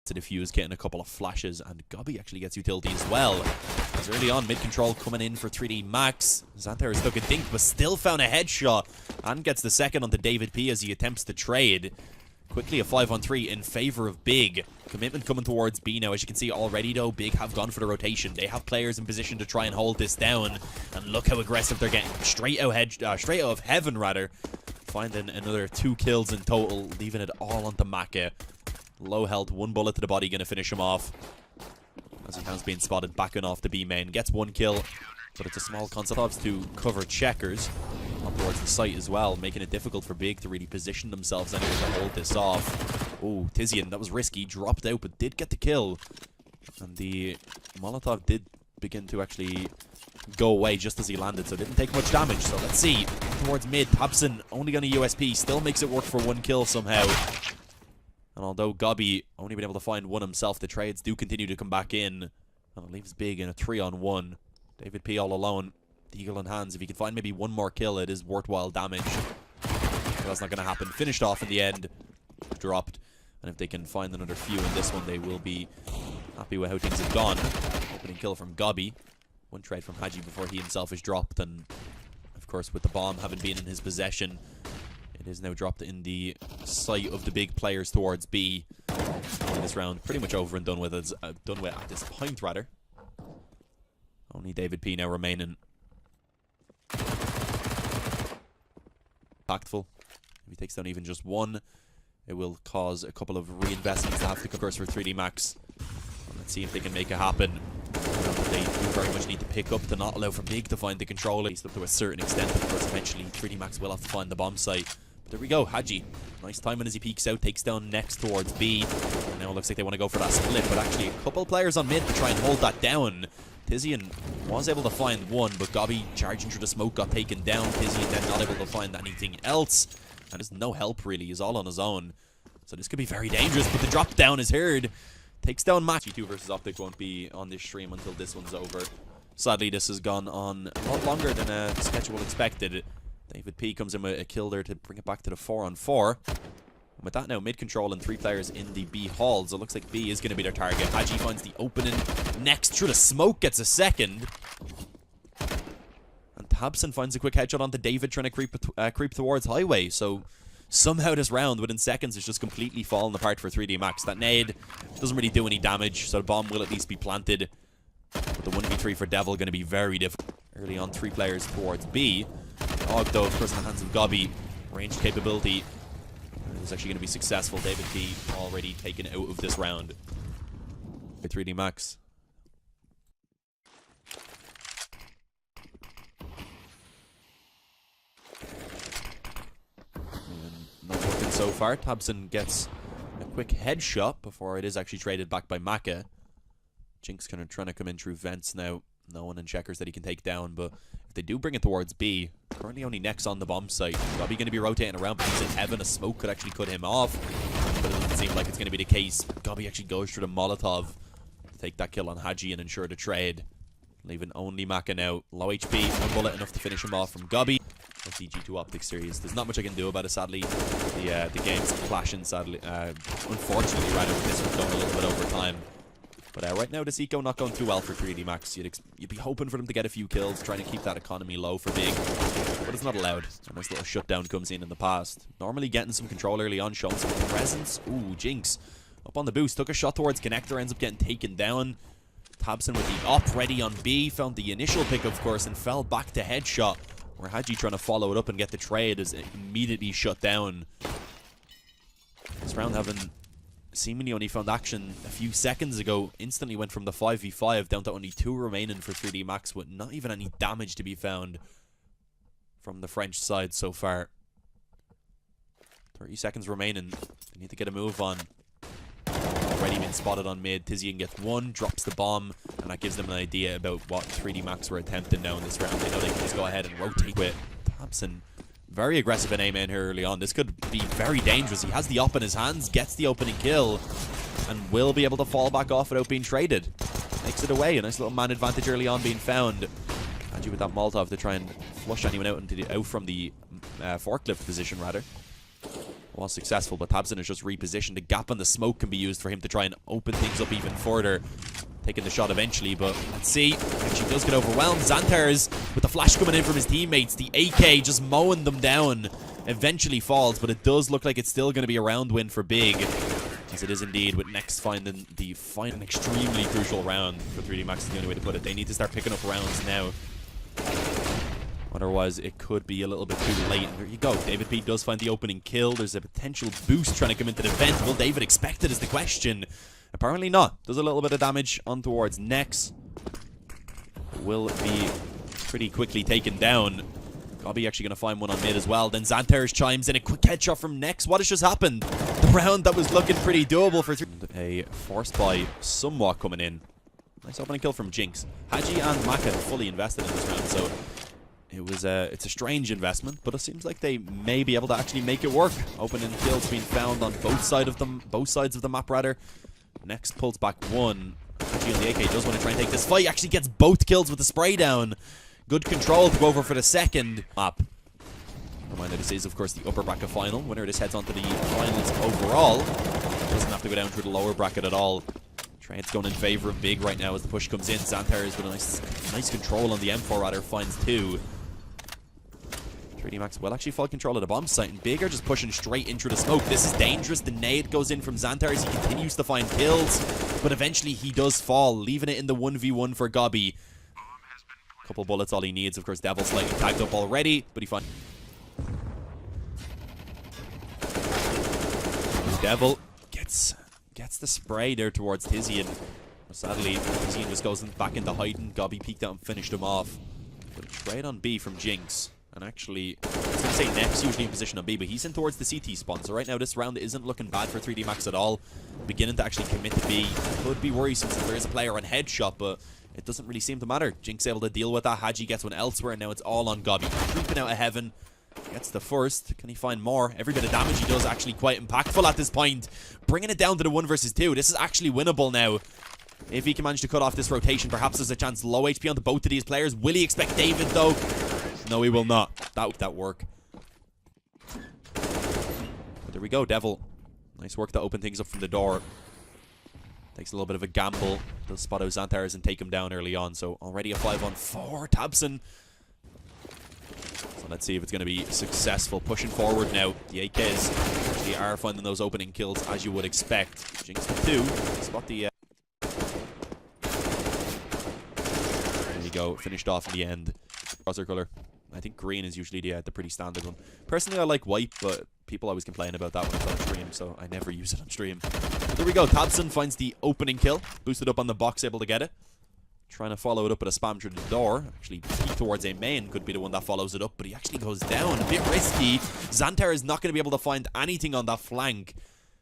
to defuse, getting a couple of flashes, and Gobby actually gets utility as well. As early on, mid-control coming in for 3D Max. Xanthar took a dink, but still found a headshot, and gets the second onto David P as he attempts to trade. Quickly a 5-on-3 in favor of Big. Commitment coming towards B now. As you can see already, though, Big have gone for the rotation. They have players in position to try and hold this down. And look how aggressive they're getting. Straight out of heaven, rather. Finding another 2 kills in total, leaving it all onto Maka. Low health, 1 bullet to the body, going to finish him off. As he has been spotted backing off the B main. Gets 1 kill, but it's a small concept to cover checkers up towards the site as well, making it difficult for Big to really position themselves anyway to hold this off. Oh, Tizian, that was risky, dropped out, but did get the kill. And the Molotov did begin to actually go away just as he landed, so didn't take much damage. So let's see, towards mid, Tabson only on a USP, still makes it work for 1 kill somehow. And although Gobby only been able to find 1 himself, the trades do continue to come back in. And it leaves Big in a 3-on-1. David P all alone. The eagle in hands. If he can find maybe 1 more kill, it is worthwhile damage. But that's not going to happen. Finished off in the end. Dropped. And if they can find another few in this one, they will be happy with how things have gone. Opening kill from Gobby. 1 trade from Haji before he himself is dropped. And of course, with the bomb having been in his possession, it is now dropped in the sight of the big players towards B. In this round, pretty much over and done with. Done with at this point, rather. Only David P now remaining. Impactful. If he takes down even just 1, it will cause a couple of reinvestments to have to course for 3D Max. Let's see if they can make it happen. They do very much need to pick up to not allow for Big to find the control, at least up to a certain extent. Of course, eventually 3D Max will have to find the bomb site. But there we go, Haji. Nice timing as he peeks out, takes down next towards B. And now it looks like they want to go for that split, but actually a couple of players on mid to try and hold that down. Tizian was able to find 1, but Gobby charging through the smoke got taken down. Tizian then not able to find anything else. And there's no help really, he's all on his own. So this could be very dangerous, but the drop down is heard. Takes down Match. G2 versus Optic won't be on this stream until this one's over. Sadly, this has gone on a lot longer than the schedule expected. David P comes in with a kill there to bring it back to the 4-on-4. And with that now, mid-control and 3 players in the B halls. It looks like B is going to be their target. Haji finds the opening. Next, through the smoke, gets a second. And Tabson finds a quick headshot onto David, trying to creep towards Highway. So somehow this round, within seconds, is just completely fallen apart for 3D Max. That nade doesn't really do any damage, so the bomb will at least be planted. But the 1v3 for Devil going to be very difficult. Early on, 3 players towards B. Og, though, of course, in the hands of Gobby. Range capability is actually going to be successful. David P already taken out of this round. 3D Max. Not working so far. Tabson gets a quick headshot before it is actually traded back by Maka. Jinx kind of trying to come in through vents now. No one in checkers that he can take down, but if they do bring it towards B, currently only next on the bomb site. Probably going to be rotating around, but he's in heaven. A smoke could actually cut him off, but it doesn't seem like it's going to be the case. Gobby actually goes through the Molotov to take that kill on Haji and ensure the trade, leaving only Maka now. Low HP, 1 bullet enough to finish him off from Gobby. That's the G2 Optic series. There's not much I can do about it, sadly. The game's clashing, sadly. Unfortunately, right over this one's going a little bit over time. But right now, this eco not going too well for 3D Max. You'd be hoping for them to get a few kills, trying to keep that economy low for Big. But it's not allowed. A nice little shutdown comes in the past. Normally getting some control early on, showing some presence. Ooh, Jinx. Up on the boost, took a shot towards Connector, ends up getting taken down. Tabson with the op ready on B. Found the initial pick, of course, and fell back to headshot. Where Haji trying to follow it up and get the trade is immediately shut down. This round having seemingly only found action a few seconds ago. Instantly went from the 5v5 down to only 2 remaining for 3D Max with not even any damage to be found from the French side so far. 30 seconds remaining. They need to get a move on. Already been spotted on mid. Tizian gets 1, drops the bomb, and that gives them an idea about what 3D Max were attempting now in this round. They know they can just go ahead and rotate with Thompson. Very aggressive in A-main here early on. This could be very dangerous. He has the op in his hands, gets the opening kill, and will be able to fall back off without being traded. Makes it away. A nice little man advantage early on being found. Angie with that Molotov to try and flush anyone out from the forklift position, rather. was successful, but Tabson is just repositioned. The gap on the smoke can be used for him to try and open things up even further. Taking the shot eventually, but let's see. Actually does get overwhelmed. Xanthars with the flash coming in from his teammates. The AK just mowing them down. Eventually falls, but it does look like it's still going to be a round win for Big. As it is indeed, with Next finding the final extremely crucial round for 3D Max is the only way to put it. They need to start picking up rounds now. Otherwise, it could be a little bit too late. And there you go. David P does find the opening kill. There's a potential boost trying to come into the vent. Will David expect it is the question. Apparently not. Does a little bit of damage on towards Nex. Will be pretty quickly taken down. Gobby actually going to find one on mid as well. Then Xanthars chimes in. A quick headshot from Nex. What has just happened? The round that was looking pretty doable for a forced buy somewhat coming in. Nice opening kill from Jinx. Haji and Maka fully invested in this round, so it's a strange investment, but it seems like they may be able to actually make it work. Opening kills being found on both sides of the map rather. Next pulls back one. Haji on the AK does want to try and take this fight. Actually gets both kills with the spray down. Good control to go over for the second map. Reminder, this is of course the upper bracket final. Winner of this heads on to the finals overall. Doesn't have to go down through the lower bracket at all. Trade's going in favor of Big right now as the push comes in. Xanthars with a nice control on the M4 rather finds two. 3D Max will actually fall control of the bomb site, and Big are just pushing straight into the smoke. This is dangerous. The nade goes in from Xanthars. He continues to find kills, but eventually he does fall, leaving it in the 1v1 for Gobby. Couple bullets, all he needs. Of course, Devil slightly tagged up already, but he finds Devil gets the spray there towards Tizian. Sadly, Tizian just goes back into hiding. Gobby peeked out and finished him off. But a trade on B from Jinx. And actually, I was going to say Nex usually in position on B, but he's in towards the CT spawn. So right now, this round isn't looking bad for 3D Max at all. Beginning to actually commit to B. Could be worrisome since there is a player on headshot, but it doesn't really seem to matter. Jinx able to deal with that. Haji gets one elsewhere, and now it's all on Gobby. Creeping out of heaven. Gets the first. Can he find more? Every bit of damage he does actually quite impactful at this point. Bringing it down to the 1 versus 2. This is actually winnable now. If he can manage to cut off this rotation, perhaps there's a chance. Low HP on the both of these players. Will he expect David, though? No, he will not. That work. But there we go, Devil. Nice work to open things up from the door. Takes a little bit of a gamble. Does spot out Xanthars and take him down early on. So already a 5-on-4. Tabson. So let's see if it's going to be successful. Pushing forward now. The AKs actually are finding those opening kills as you would expect. Jinx to 2. Spot the... There you go. Finished off in the end. Crosshair color. I think green is usually the pretty standard one. Personally, I like white, but people always complain about that when it's on stream, so I never use it on stream. But there we go. Tabson finds the opening kill. Boosted up on the box, able to get it. Trying to follow it up with a spam through the door. Actually, peek towards a main could be the one that follows it up, but he actually goes down. A bit risky. Xanthar is not going to be able to find anything on that flank.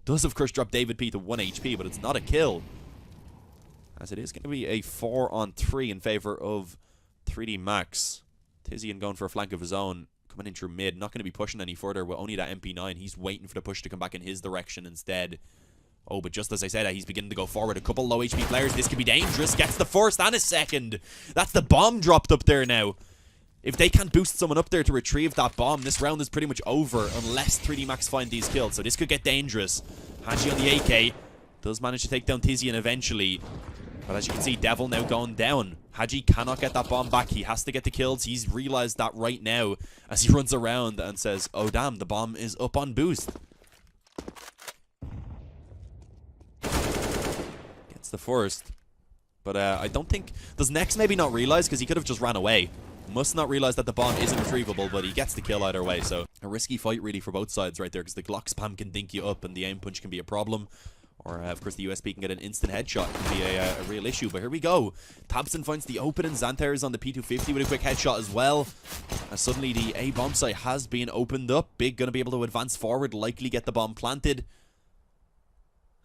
Does, of course, drop David P to 1 HP, but it's not a kill. As it is going to be a 4-on-3 in favor of 3D Max. Tizian going for a flank of his own. Coming in through mid. Not going to be pushing any further with only that MP9. He's waiting for the push to come back in his direction instead. Oh, but just as I said, he's beginning to go forward. A couple low HP players. This could be dangerous. Gets the first and a second. That's the bomb dropped up there now. If they can't boost someone up there to retrieve that bomb, this round is pretty much over unless 3D Max find these kills. So this could get dangerous. Haji on the AK. Does manage to take down Tizian eventually. But as you can see, Devil now going down. Haji cannot get that bomb back. He has to get the kills. He's realized that right now as he runs around and says, oh damn, the bomb is up on boost. Gets the first. But I don't think... Does Nex maybe not realize? Because he could have just ran away. Must not realize that the bomb isn't retrievable, but he gets the kill either way. So a risky fight really for both sides right there, because the Glock spam can dink you up and the aim punch can be a problem. Or, of course, the USP can get an instant headshot. It can be a real issue. But here we go. Tabson finds the open, and Xanthar on the P250 with a quick headshot as well. And suddenly the A bomb site has been opened up. Big going to be able to advance forward, likely get the bomb planted.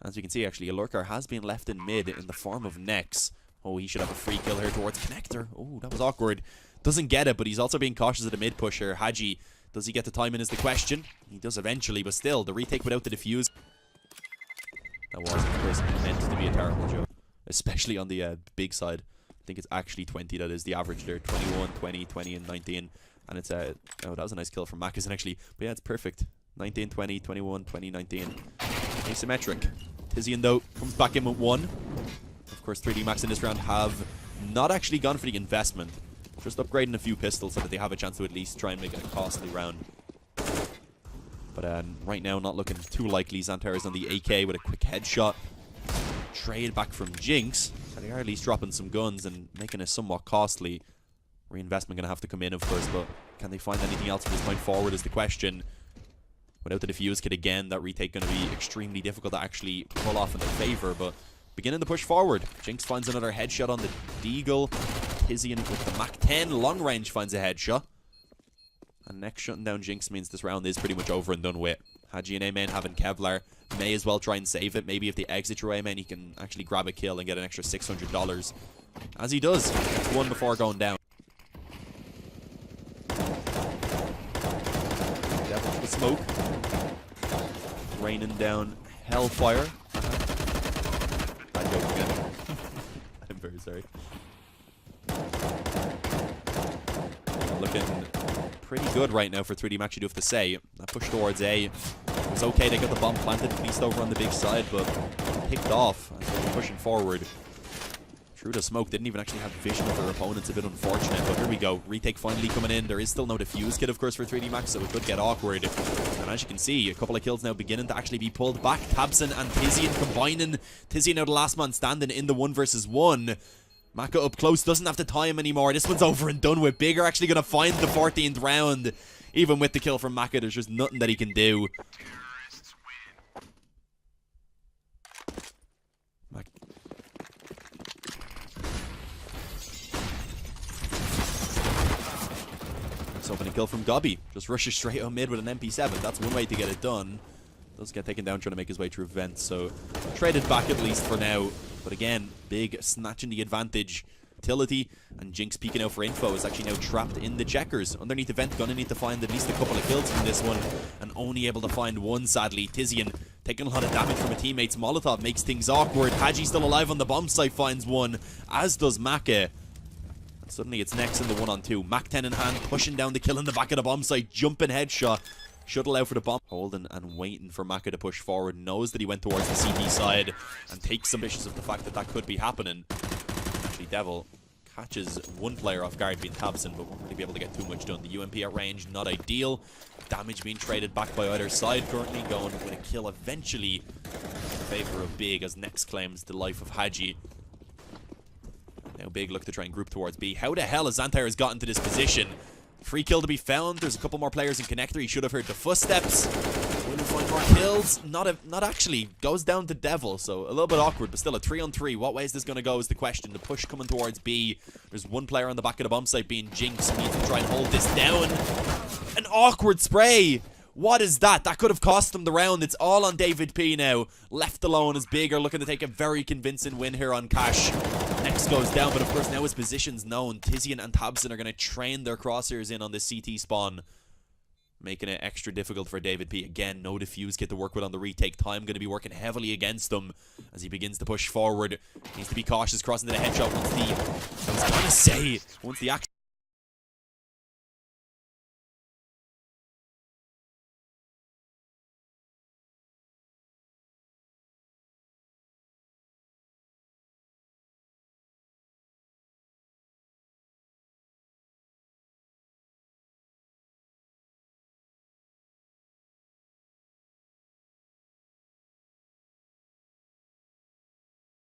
As you can see, actually, a lurker has been left in mid in the form of Nex. Oh, he should have a free kill here towards Connector. Oh, that was awkward. Doesn't get it, but he's also being cautious of the mid pusher. Haji, does he get the time in is the question. He does eventually, but still, the retake without the defuse. That was, of course, meant to be a terrible joke. Especially on the big side. I think it's actually 20 that is the average there. 21, 20, 20, and 19. And it's oh, that was a nice kill from Mackinson, actually. But yeah, it's perfect. 19, 20, 21, 20, 19. Asymmetric. Tizian, though, comes back in with 1. Of course, 3D Max in this round have not actually gone for the investment. Just upgrading a few pistols so that they have a chance to at least try and make it a costly round. But right now, not looking too likely. Xantair is on the AK with a quick headshot. Trade back from Jinx. So they are at least dropping some guns and making it somewhat costly. Reinvestment going to have to come in, of course, but can they find anything else from this point forward is the question. Without the defuse kit again, that retake going to be extremely difficult to actually pull off in their favor, but beginning to push forward. Jinx finds another headshot on the Deagle. Tizian with the Mach 10 long range finds a headshot. And next shutting down Jinx means this round is pretty much over and done with. Hadji and A-Main having Kevlar. May as well try and save it. Maybe if they exit your A-Main, he can actually grab a kill and get an extra $600. As he does. Gets one before going down. Devil to the smoke. Raining down Hellfire. Bad joke again. I'm very sorry. Looking pretty good right now for 3D Max, you do have to say. That push towards A. It was okay, they got the bomb planted, at least over on the big side, but picked off as they were pushing forward. Through the smoke, didn't even actually have vision of their opponents, a bit unfortunate, but here we go. Retake finally coming in. There is still no defuse kit, of course, for 3D Max, so it could get awkward. And as you can see, a couple of kills now beginning to actually be pulled back. Tabson and Tizian combining. Tizian now the last man standing in the 1 versus 1. Maka up close, doesn't have to tie him anymore. This one's over and done with. Big are actually going to find the 14th round. Even with the kill from Maka, there's just nothing that he can do. Nice opening kill from Gobby. Just rushes straight on mid with an MP7. That's one way to get it done. Does get taken down trying to make his way through vents, so traded back at least for now. But again, Big snatching the advantage. Utility and Jinx peeking out for info is actually now trapped in the checkers. Underneath the vent, gonna need to find at least a couple of kills from this one, and only able to find one, sadly. Tizian taking a lot of damage from a teammate's Molotov makes things awkward. Hadji still alive on the bomb site finds one, as does Maka. And suddenly it's next in the 1-on-2. Mach 10 in hand, pushing down the kill in the back of the bomb site, jumping headshot. Shuttle out for the bomb. Holding and waiting for Maka to push forward. Knows that he went towards the CT side and takes some issues of the fact that that could be happening. Actually, Devil catches one player off guard being Tabson, but won't really be able to get too much done. The UMP at range, not ideal. Damage being traded back by either side. Currently going with a kill eventually in favor of Big as next claims the life of Hadji. Now Big look to try and group towards B. How the hell has Xantair gotten to this position? Free kill to be found. There's a couple more players in connector. He should have heard the footsteps. Will he find more kills? Not actually. Goes down to Devil, so a little bit awkward, but still a 3-on-3. What way is this going to go is the question. The push coming towards B. There's one player on the back of the bomb site being Jinx. Needs to try and hold this down. An awkward spray. What is that? That could have cost them the round. It's all on David P now. Left alone as Big are looking to take a very convincing win here on Cash. Next goes down, but of course now his position's known. Tizian and Tabson are going to train their crosshairs in on this CT spawn, making it extra difficult for David P. Again, no defuse kit to work with on the retake. Time going to be working heavily against him as he begins to push forward. Needs to be cautious crossing to the headshot once the... I was going to say, once the action...